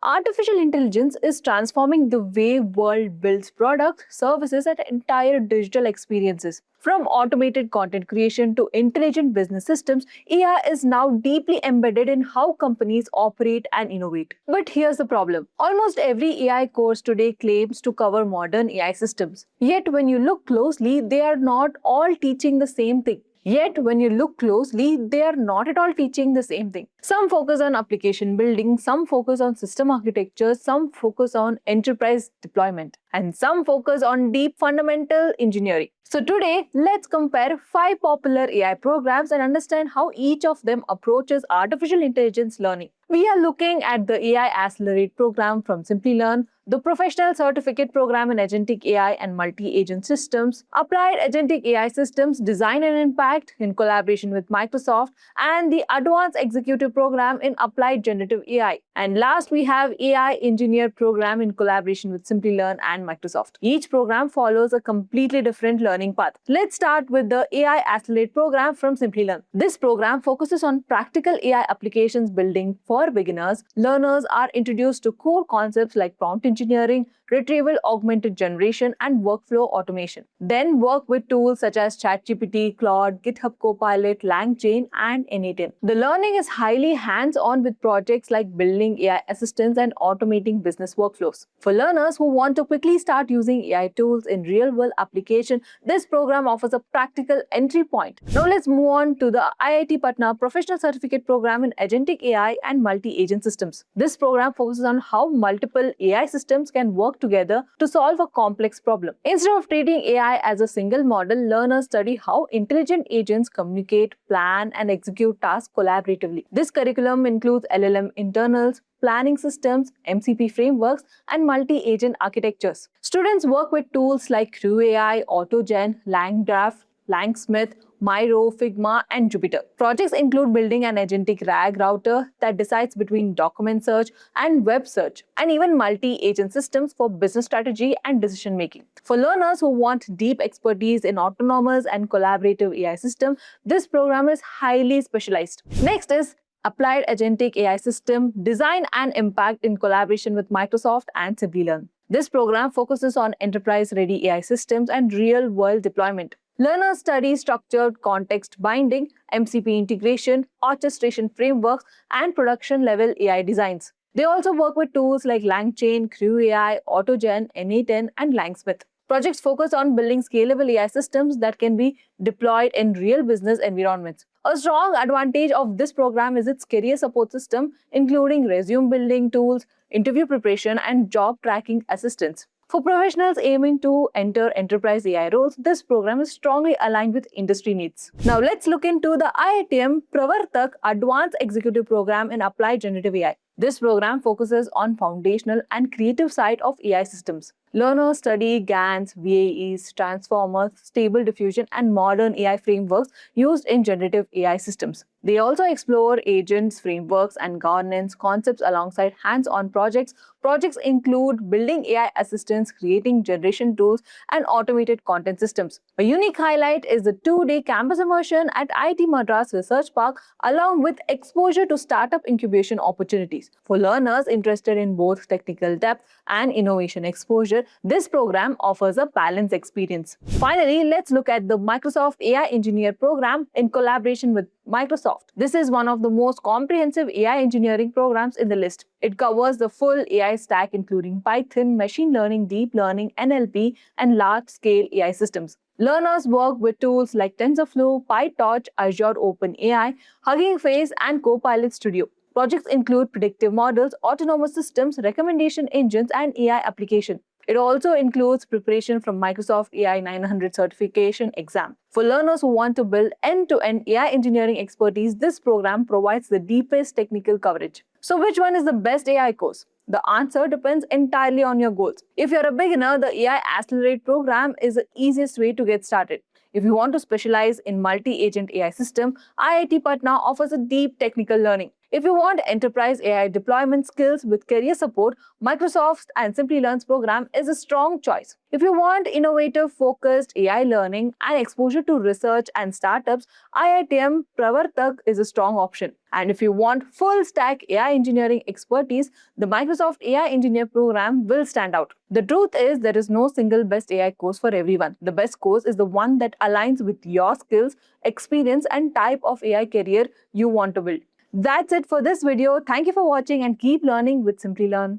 Artificial intelligence is transforming the way world builds products, services, and entire digital experiences. From automated content creation to intelligent business systems, AI is now deeply embedded in how companies operate and innovate. But here's the problem. Almost every AI course today claims to cover modern AI systems. Yet when you look closely, they are not all teaching the same thing. Yet, when you look closely, they are not at all teaching the same thing. Some focus on application building, some focus on system architecture, some focus on enterprise deployment, and some focus on deep fundamental engineering. So today, let's compare 5 popular AI programs and understand how each of them approaches artificial intelligence learning. We are looking at the AI Accelerator Program from Simplilearn, the Professional Certificate Program in Agentic AI and Multi-Agent Systems, Applied Agentic AI Systems Design and Impact in collaboration with Microsoft, and the Advanced Executive Program in Applied Generative AI. And last, we have AI Engineer Program in collaboration with Simplilearn and Microsoft. Each program follows a completely different learning path. Let's start with the AI Accelerate Program from Simplilearn. This program focuses on practical AI applications building for beginners. Learners are introduced to core concepts like prompt engineering, retrieval augmented generation, and workflow automation. Then work with tools such as ChatGPT, Claude, GitHub Copilot, LangChain, and N8N. The learning is highly hands-on with projects like building AI assistants and automating business workflows. For learners who want to quickly start using AI tools in real-world application, this program offers a practical entry point. Now let's move on to the IIT Patna Professional Certificate Program in Agentic AI and Multi-Agent Systems. This program focuses on how multiple AI systems can work together to solve a complex problem. Instead of treating AI as a single model, learners study how intelligent agents communicate, plan, and execute tasks collaboratively. This curriculum includes LLM internals, planning systems, MCP frameworks, and multi-agent architectures. Students work with tools like Crew AI, AutoGen, LangGraph, Langsmith, Miro, Figma, and Jupyter. Projects include building an agentic RAG router that decides between document search and web search, and even multi-agent systems for business strategy and decision making. For learners who want deep expertise in autonomous and collaborative AI systems, this program is highly specialized. Next is Applied Agentic AI System Design and Impact in collaboration with Microsoft and Simplilearn. This program focuses on enterprise-ready AI systems and real-world deployment. Learners study structured context binding, MCP integration, orchestration frameworks, and production-level AI designs. They also work with tools like LangChain, Crew AI, AutoGen, N8N, and Langsmith. Projects focus on building scalable AI systems that can be deployed in real business environments. A strong advantage of this program is its career support system, including resume building tools, interview preparation, and job tracking assistance. For professionals aiming to enter enterprise AI roles, this program is strongly aligned with industry needs. Now let's look into the IITM Pravartak Advanced Executive Program in Applied Generative AI. This program focuses on foundational and creative side of AI systems. Learners study GANs, VAEs, transformers, stable diffusion, and modern AI frameworks used in generative AI systems. They also explore agents, frameworks, and governance concepts alongside hands-on projects. Projects include building AI assistants, creating generation tools, and automated content systems. A unique highlight is the 2-day campus immersion at IIT Madras Research Park, along with exposure to startup incubation opportunities. For learners interested in both technical depth and innovation exposure, this program offers a balanced experience. Finally, let's look at the Microsoft AI Engineer Program in collaboration with Microsoft. This is one of the most comprehensive AI engineering programs in the list. It covers the full AI stack, including Python, machine learning, deep learning, NLP, and large-scale AI systems. Learners work with tools like TensorFlow, PyTorch, Azure OpenAI, Hugging Face, and Copilot Studio. Projects include predictive models, autonomous systems, recommendation engines, and AI application. It also includes preparation from Microsoft AI 900 certification exam. For learners who want to build end-to-end AI engineering expertise, this program provides the deepest technical coverage. So which one is the best AI course? The answer depends entirely on your goals. If you're a beginner, the AI Accelerate program is the easiest way to get started. If you want to specialize in multi-agent AI system, IIT Patna offers a deep technical learning. If you want enterprise AI deployment skills with career support, Microsoft and Simplilearn's program is a strong choice. If you want innovative, focused AI learning and exposure to research and startups, IITM Pravartak is a strong option. And if you want full stack AI engineering expertise, the Microsoft AI Engineer program will stand out. The truth is, there is no single best AI course for everyone. The best course is the one that aligns with your skills, experience, and type of AI career you want to build. That's it for this video. Thank you for watching and keep learning with Simplilearn.